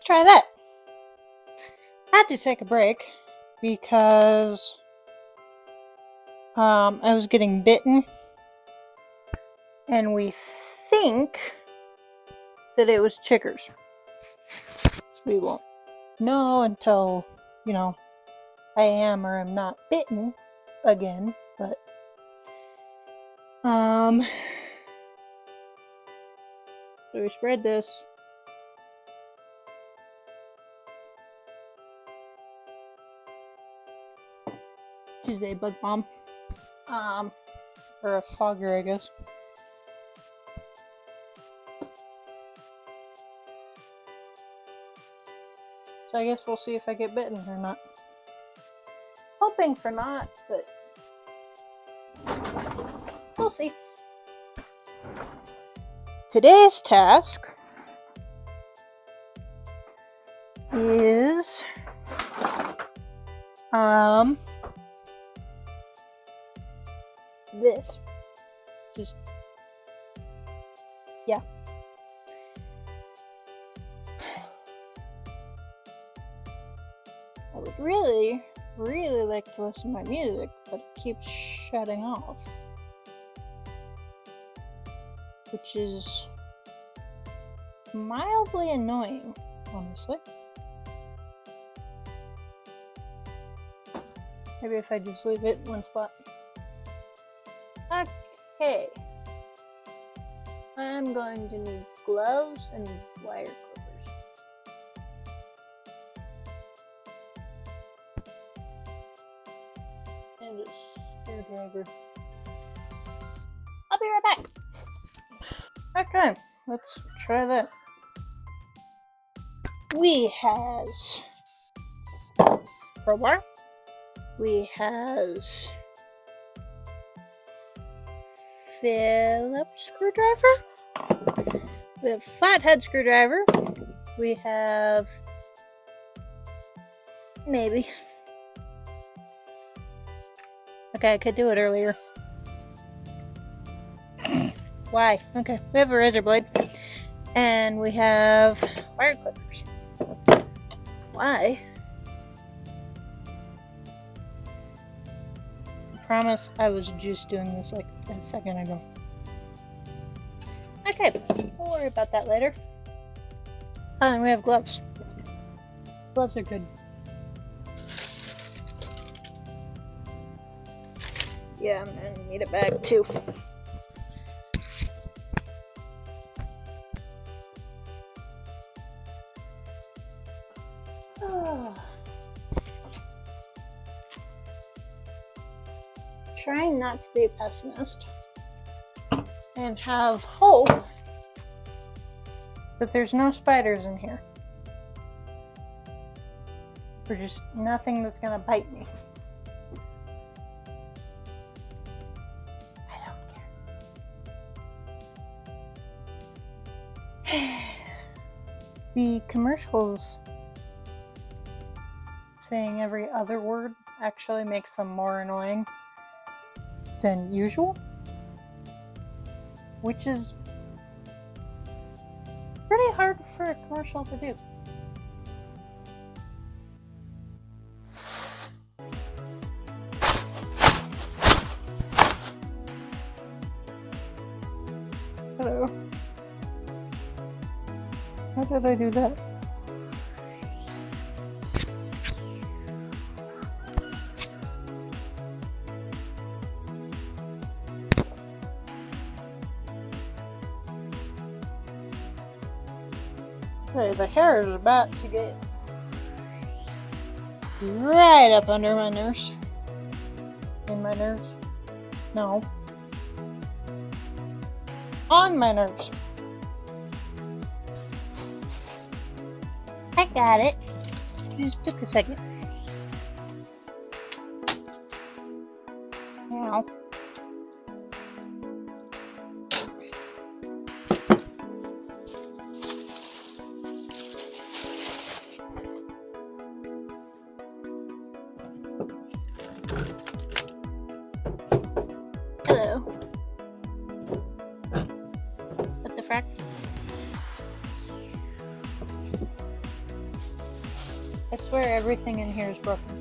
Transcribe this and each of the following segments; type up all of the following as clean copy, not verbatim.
Let's try that. I had to take a break because I was getting bitten, and we think that it was chiggers. We won't know until, I am or am not bitten again, but so we spread this. She's a bug bomb. Or a fogger, I guess. So I guess we'll see if I get bitten or not. Hoping for not, but we'll see. Today's task is this. Just yeah. I would really like to listen to my music, but it keeps shutting off, which is mildly annoying, honestly. Maybe if I just leave it in one spot. Okay. I'm going to need gloves and wire clippers. And a screwdriver. I'll be right back. Okay, let's try that. We has crowbar. We has Phillips screwdriver. We have flathead screwdriver. We have maybe. Okay, I could do it earlier. Why? Okay, we have a razor blade. And we have wire clippers. Why? I promise I was just doing this like a second ago. Okay, we'll worry about that later. And we have gloves. Gloves are good. Yeah, I'm gonna need a bag too. Trying not to be a pessimist and have hope that there's no spiders in here. Or just nothing that's gonna bite me. I don't care. The commercials saying every other word actually makes them more annoying than usual, which is pretty hard for a commercial to do. Hello. How did I do that? Okay, the hair is about to get right up under my nerves. In my nerves? No. On my nerves. I got it. It just took a second. Now. Hello. What the frack? swear everything in here is broken.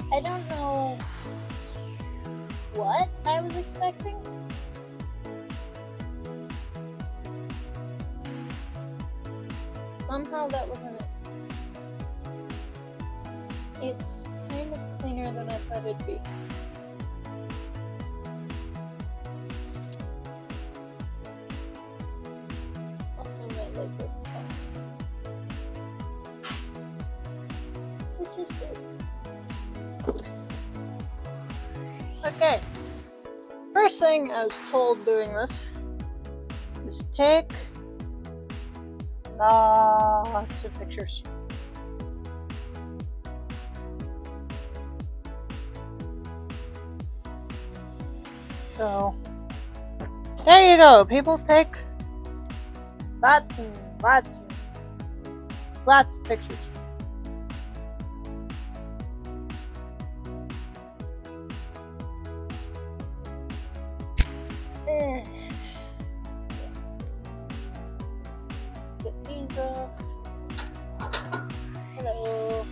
I don't know what I was expecting. Somehow that wasn't it. It's kind of cleaner than I thought it'd be. Also my liquid which is good. Okay, first thing I was told doing this is take lots of pictures. So, there you go, people, take lots and lots and lots of pictures. Get these off. Hello.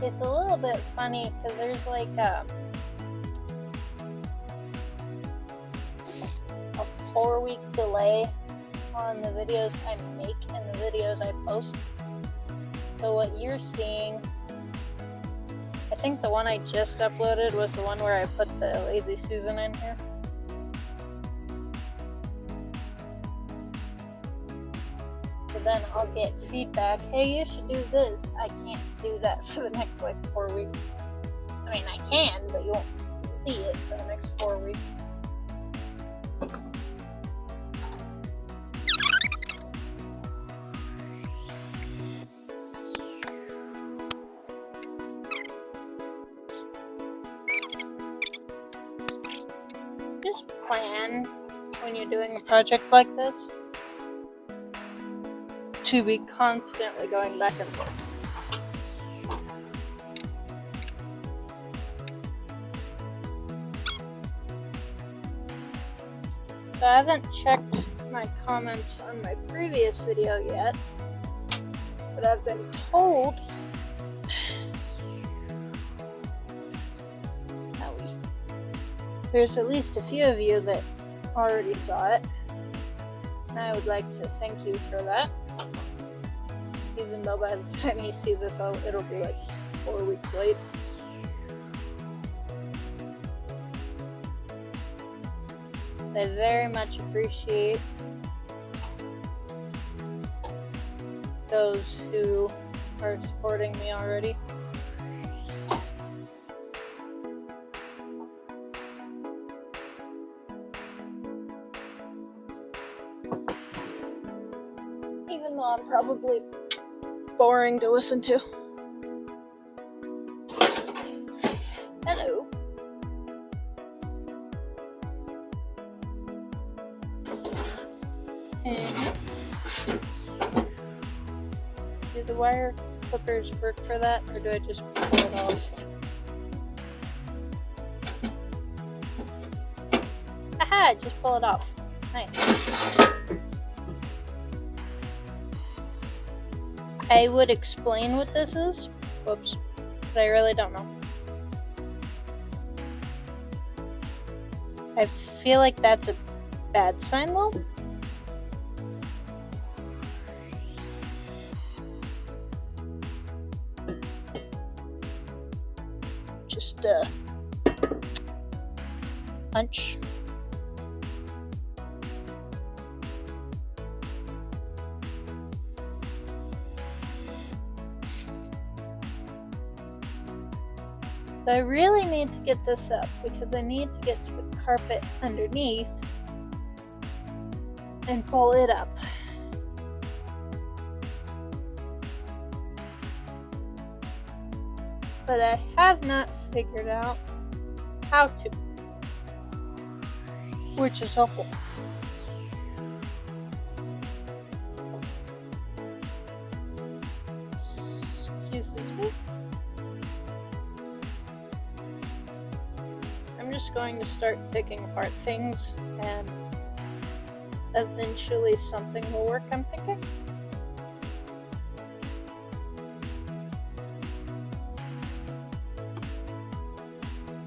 It's a little bit funny because there's like a 4-week delay on the videos I make and the videos I post. So what you're seeing, I think the one I just uploaded was the one where I put the Lazy Susan in here. So then I'll get feedback, hey, you should do this. I can't do that for the next like 4 weeks. I mean, I can, but you won't see it for the next 4 weeks. Just plan when you're doing a project like this to be constantly going back and forth. So I haven't checked my comments on my previous video yet, but I've been told there's at least a few of you that already saw it, and I would like to thank you for that. Even though by the time you see this, it'll be like 4 weeks late. I very much appreciate those who are supporting me already. Even though I'm probably boring to listen to. Hello. And do the wire clippers work for that, or do I just pull it off? Aha! Just pull it off. Nice. I would explain what this is. Whoops. But I really don't know. I feel like that's a bad sign though. Just punch. I really need to get this up because I need to get to the carpet underneath and pull it up. But I have not figured out how to, which is helpful. Excuse me. I'm just going to start taking apart things and eventually something will work, I'm thinking.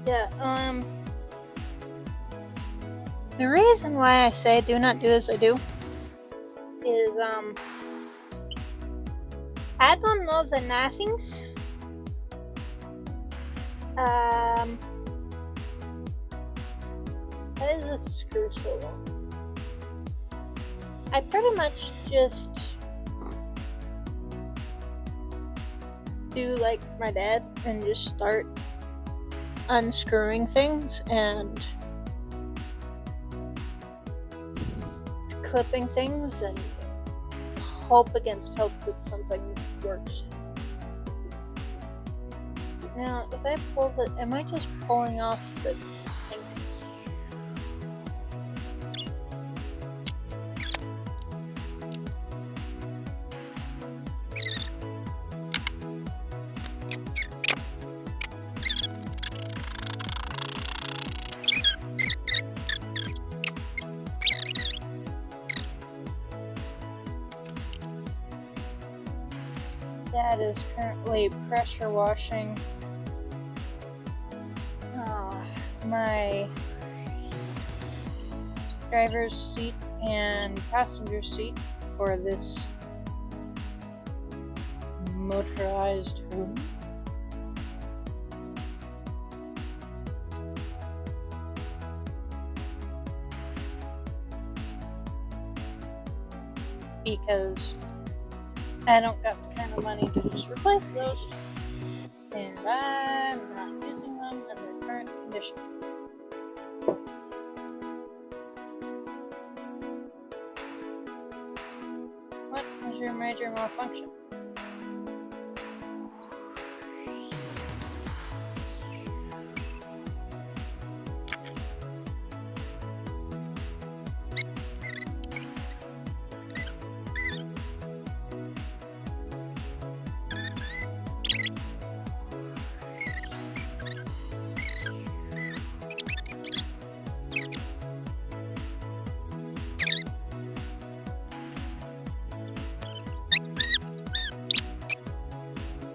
Yeah, the reason why I say do not do as I do is, I don't know the nothings. Why is this screw so long? I pretty much just do like my dad and just start unscrewing things and clipping things and hope against hope that something works. Now, if I pull it, am I just pulling off the sink? Dad is currently pressure washing my driver's seat and passenger seat for this motorized home. Because I don't got the kind of money to just replace those, and I'm not using them in their current condition. What is your major malfunction?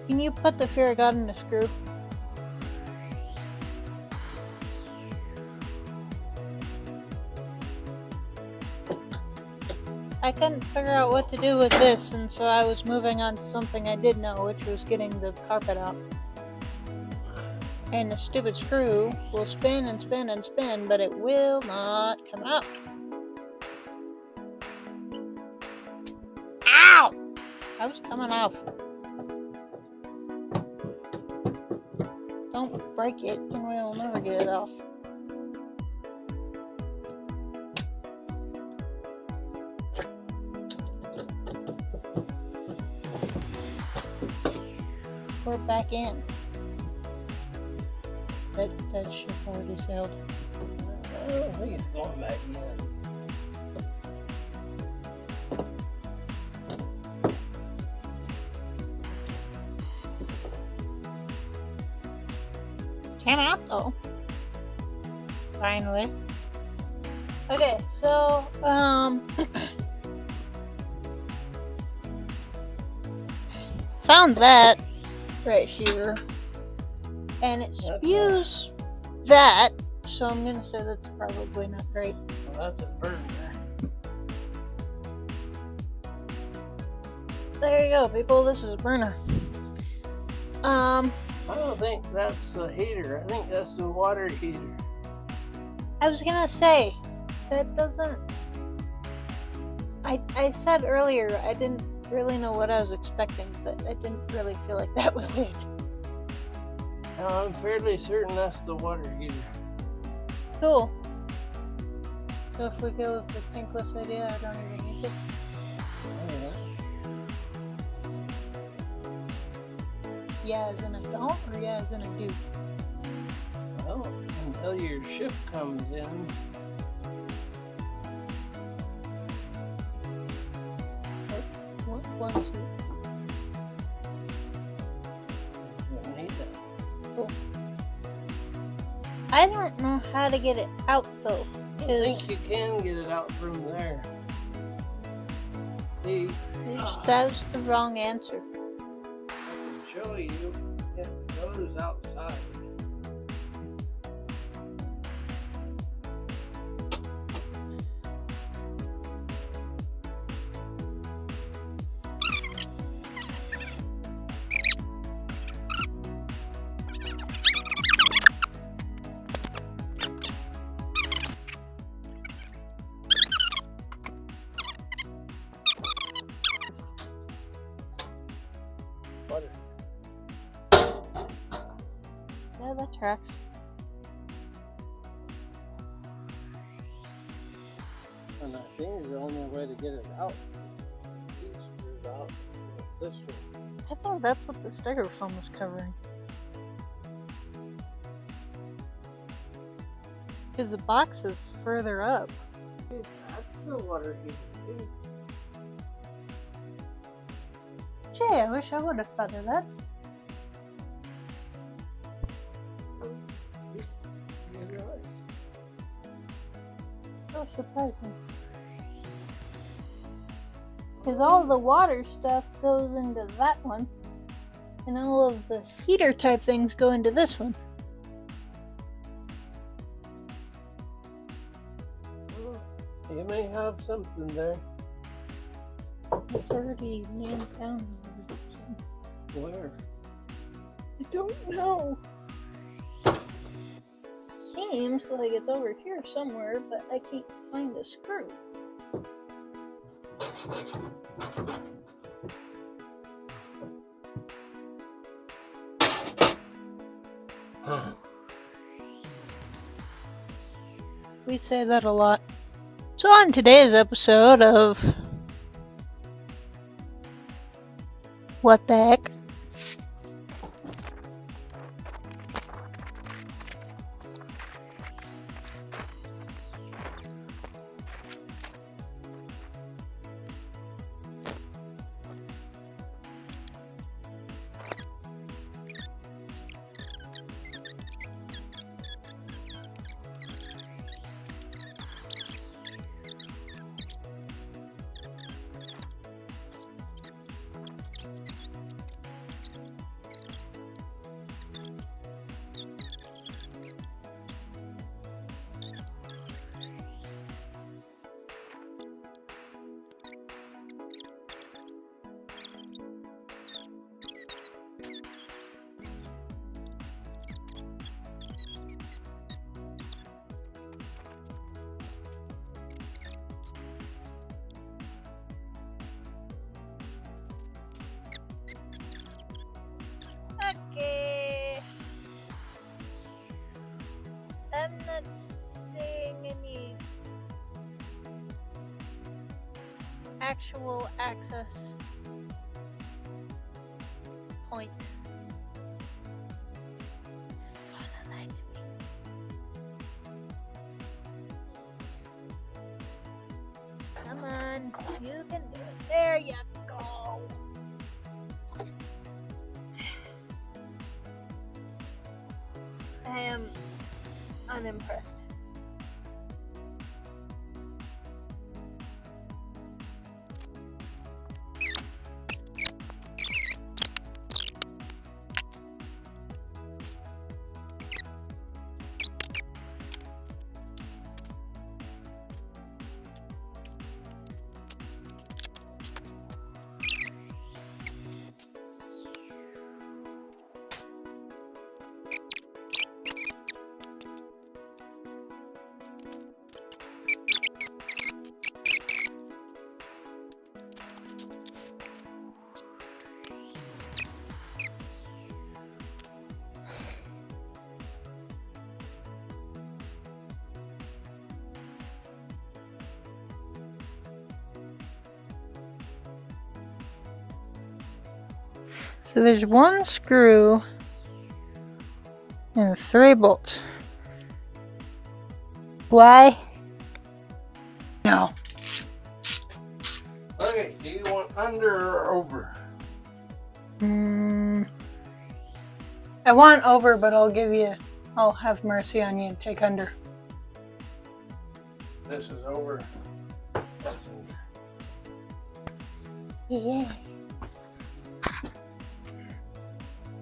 Can you put the fear of God in the screw? I couldn't figure out what to do with this, and so I was moving on to something I did know, which was getting the carpet out. And the stupid screw will spin and spin and spin, but it will not come out. Ow! I was coming off. Don't break it, and we'll never get it off. We're back in. That ship already sailed. I think it's going back in. Came out though. Finally. Okay, so found that right here. And it spews that, so I'm gonna say that's probably not great. Well, that's a burner. There you go, people. This is a burner. I don't think that's the heater. I think that's the water heater. I was gonna say, that doesn't... I said earlier I didn't really know what I was expecting, but I didn't really feel like that was it. Now, I'm fairly certain that's the water heater. Cool. So if we go with the tankless idea, I don't even need this. Yeah as in a don't, or yeah as in a do? Well, until your shift comes in. One suit. We'll need that. Cool. I don't know how to get it out though. I think you can get it out from there. See, That was the wrong answer. I can show you. It goes outside. Butter. Yeah, that tracks. And I think the only way to get it out is out this way. I think that's what the styrofoam is covering. Because the box is further up. Hey, that's the water heater too. Gee, I wish I would have thought of that. You're right. So surprising. Because all the water stuff goes into that one. And all of the heater type things go into this one. Well, you may have something there. It's already nailed down. Where? I don't know. Seems like it's over here somewhere, but I can't find a screw. Huh. We say that a lot. So on today's episode of What the Heck? Okay. I'm not seeing any actual access point. Come on, you can do it. There you go. I am unimpressed. So there's 1 screw and 3 bolts. Why? No. Okay, do you want under or over? I want over, but I'll have mercy on you and take under. This is over. That's under. Yeah.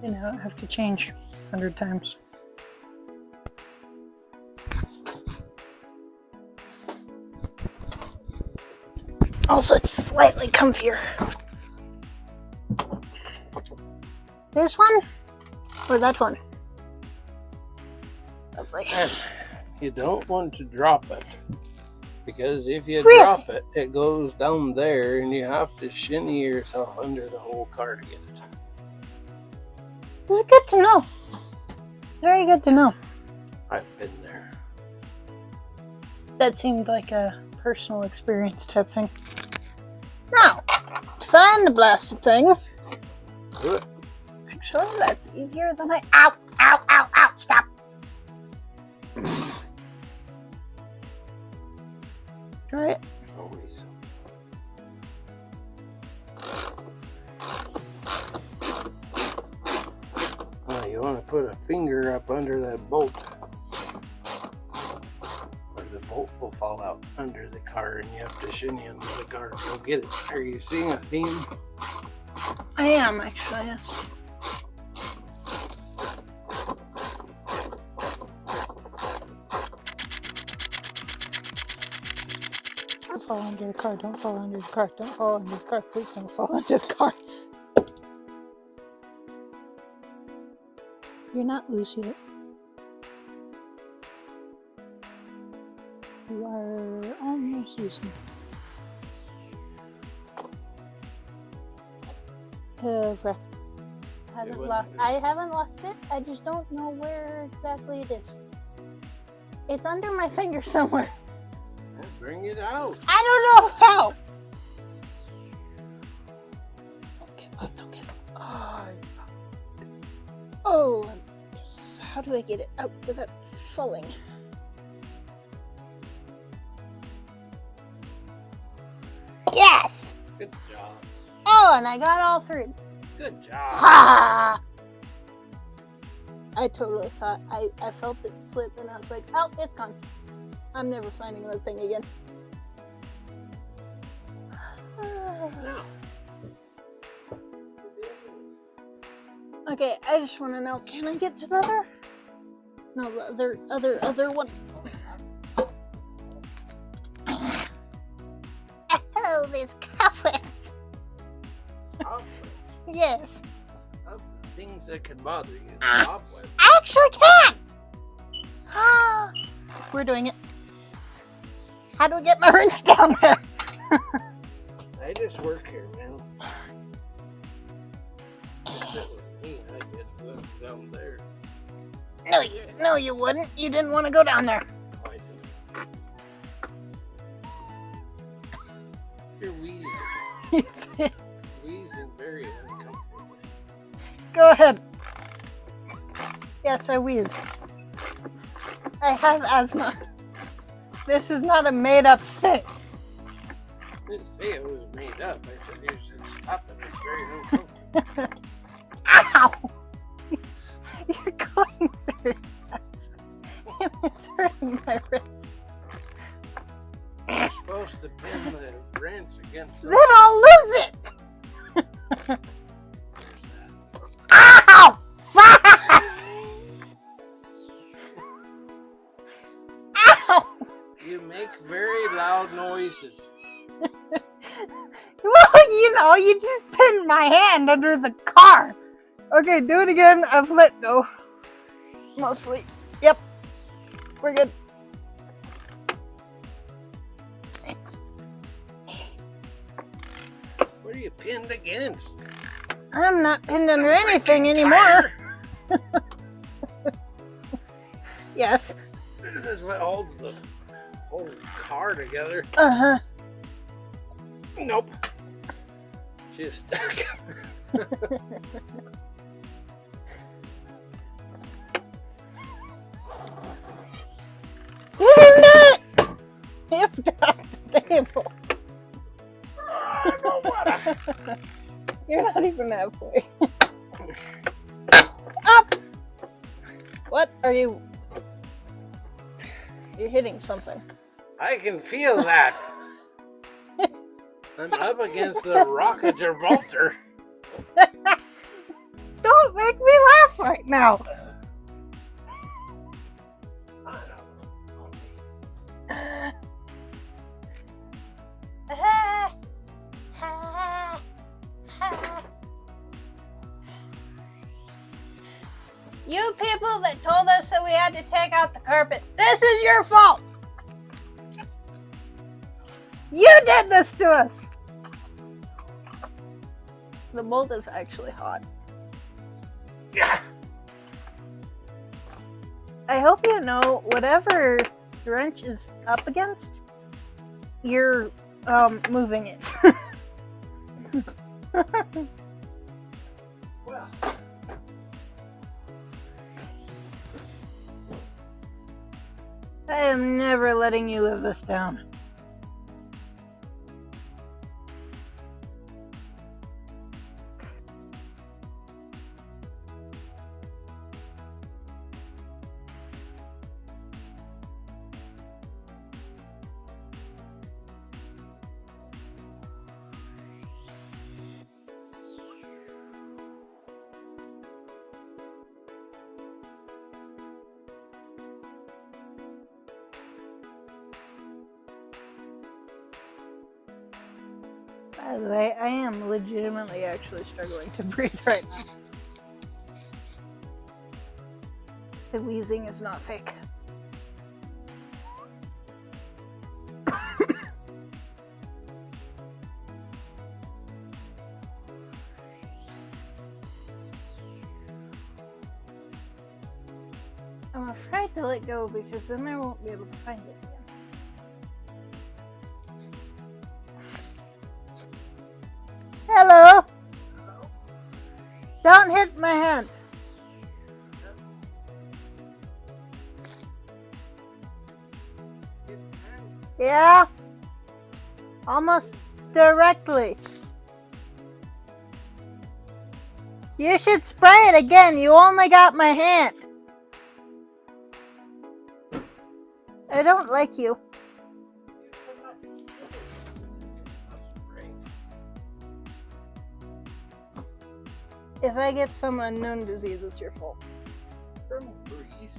You know, I have to change 100 times. Also, it's slightly comfier. This one or that one? Lovely. And you don't want to drop it, because if you Really? drop it, it goes down there and you have to shinny yourself under the whole car to get it. This is good to know. Very good to know. I've been there. That seemed like a personal experience type thing. Now, to find the blasted thing. Do it. Actually, that's easier than I. Ow! Ow! Ow! Ow! Stop! Try it. Always. Oh, you want to put a finger up under that bolt, or the bolt will fall out under the car and you have to shinny under the car to go get it. Are you seeing a theme? I am actually, yes. Don't fall under the car, don't fall under the car, don't fall under the car, please don't fall under the car. You're not loose yet. You are almost loose now. I haven't lost it. I just don't know where exactly it is. It's under my finger somewhere. Bring it out. I don't know how. Don't get lost. Don't get. Oh, yes. How do I get it out without falling? Yes. Good job. Oh, and I got all 3. Good job. Ha! I totally thought I felt it slip and I was like, oh, it's gone. I'm never finding that thing again. Okay, I just want to know, can I get to the other? No, the other one. Oh, there's cobwebs. Yes. Of things that could bother you. Cobwebs. I actually can! Ah, we're doing it. How do we get my wrench down there? I just work here, man. If it was me, I'd get left down there. No, you wouldn't. You didn't want to go down there. I didn't. You're wheezing. Wheezing very uncomfortably. Go ahead. Yes, I wheeze. I have asthma. This is not a made-up thing. I didn't say it was made up. I said you should stop it. It's very uncomfortable. Ow! You're going very fast. It's hurting my wrist. You're supposed to pin the wrench against Then I'll lose it! Ow! Ow! You make very loud noises. Well, you just pinned my hand under the car. Okay, do it again. I've let go. Mostly. Yep. We're good. What are you pinned against? I'm not pinned under anything anymore. Yes. This is what holds the whole car together. Uh-huh. Nope. She's stuck. You did not! You've dropped the table. You're not even halfway. Up! What are you? You're hitting something. I can feel that. I'm up against the Rock of Gibraltar. Don't make me laugh right now. You people that told us that we had to take out the carpet, this is your fault. You did this to us. The mold is actually hot. Yeah. I hope you know whatever the wrench is up against, you're moving it. Well. I am never letting you live this down. By the way, I am legitimately actually struggling to breathe right now. The wheezing is not fake. I'm afraid to let go because then I won't be able to find it again. Hello. Don't hit my hand. Yeah. Almost directly. You should spray it again. You only got my hand. I don't like you. If I get some unknown disease, it's your fault. From Greece.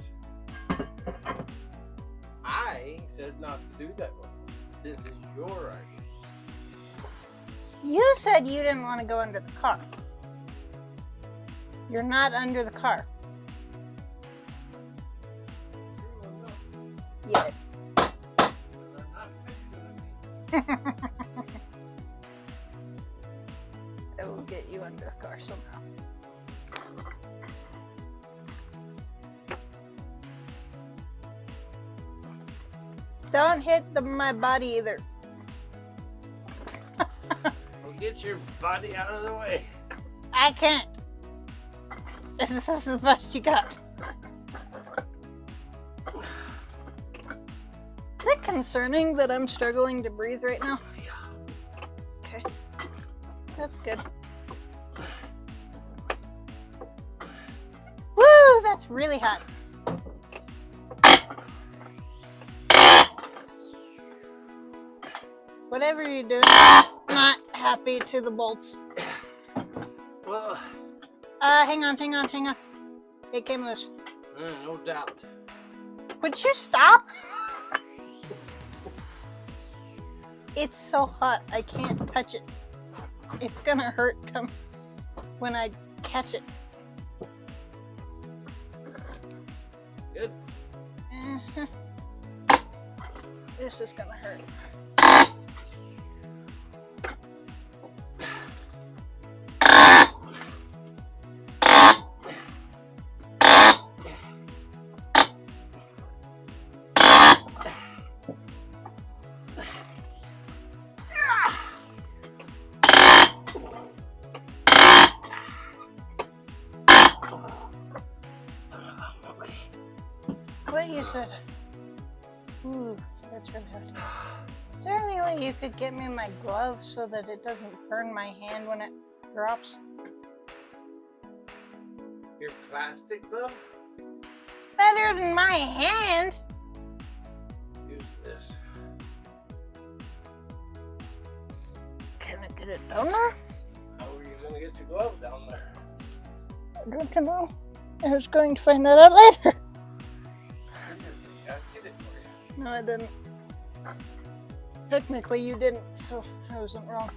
I said not to do that one. This is your idea. You said you didn't want to go under the car. You're not under the car. Yet. I will get you under the car somehow. Don't hit my body either. Well, get your body out of the way. I can't. This is the best you got. Is it concerning that I'm struggling to breathe right now? Okay. That's good. Woo! That's really hot. Whatever you're doing, not happy to the bolts. Well, hang on. It came loose. no doubt. Would you stop? It's so hot, I can't touch it. It's gonna hurt when I catch it. Good. This is gonna hurt. you said. Ooh, that's really hot. Is there any way you could get me my glove so that it doesn't burn my hand when it drops? Your plastic glove? Better than my hand. Use this. Can I get it down there? How are you going to get your glove down there? I don't know. I was going to find that out later. I'll get it for you. No, I didn't. Technically, you didn't, so I wasn't wrong.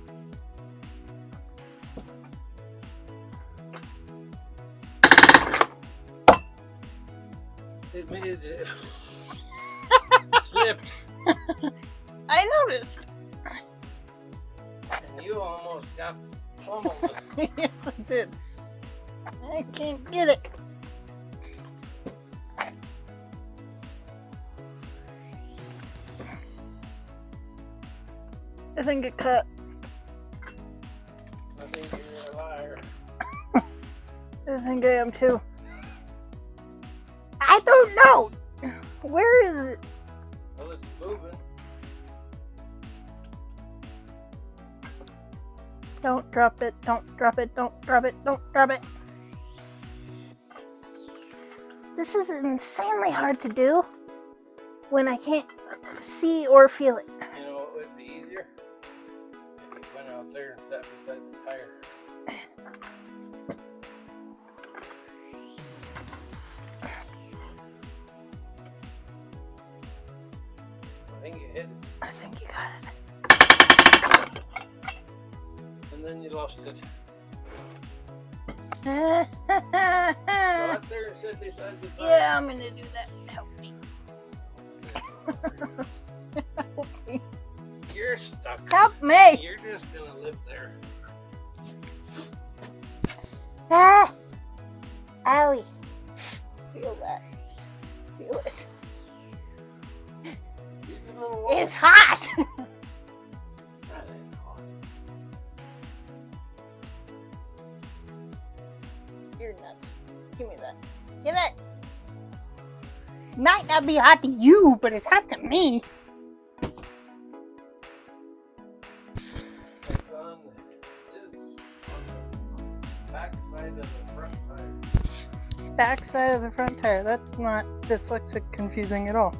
It made it slipped. I noticed. And you almost got pummeled. Yes, I did. I can't get it. I think it cut. I think you're a liar. I think I am too. I don't know. Where is it? Well, it's moving. Don't drop it. Don't drop it. Don't drop it. Don't drop it. This is insanely hard to do when I can't see or feel it. You know what would be easier? If you went out there and sat beside the tire. I think you hit it. I think you got it. And then you lost it. Go Yeah, out there and sit beside the tire. I'm gonna do that. Help me. Help me. You're stuck. Help me. You're just gonna live there. Ah. Owie. Feel that. Feel it. Use a little water. It's hot. That ain't hot. You're nuts. Give me that. Give it. Might not be hot to you, but it's hot to me. It's on this back side of the front tire. Back side of the front tire. That's not dyslexic confusing at all.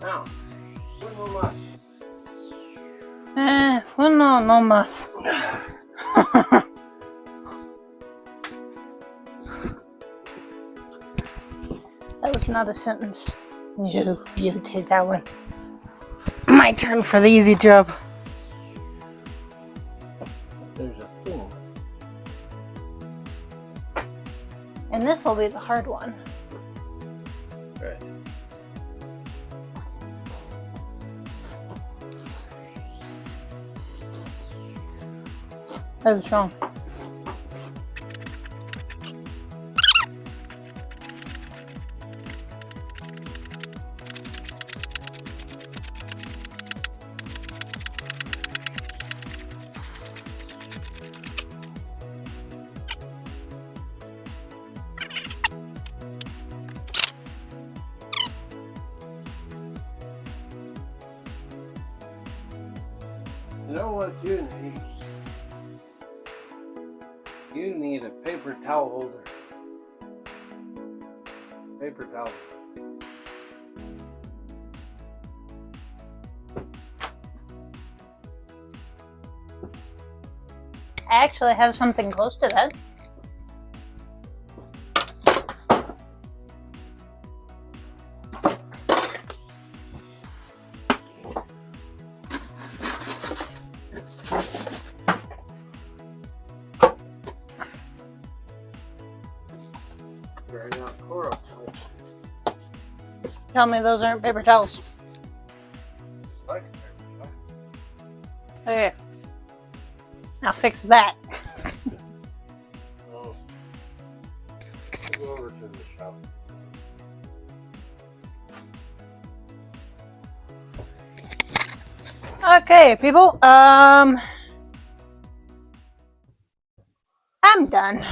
Now, one more. Well, no más. That was not a sentence. You did that one. My turn for the easy job. There's a thing. And this will be the hard one. Right. I was wrong. You know what you need? You need a paper towel holder. paper towels. I actually have something close to that. Very out coral. Tell me those aren't paper towels. Like a paper towel. Okay. Now fix that. Oh. We'll go over to the shop. Okay, people. I'm done.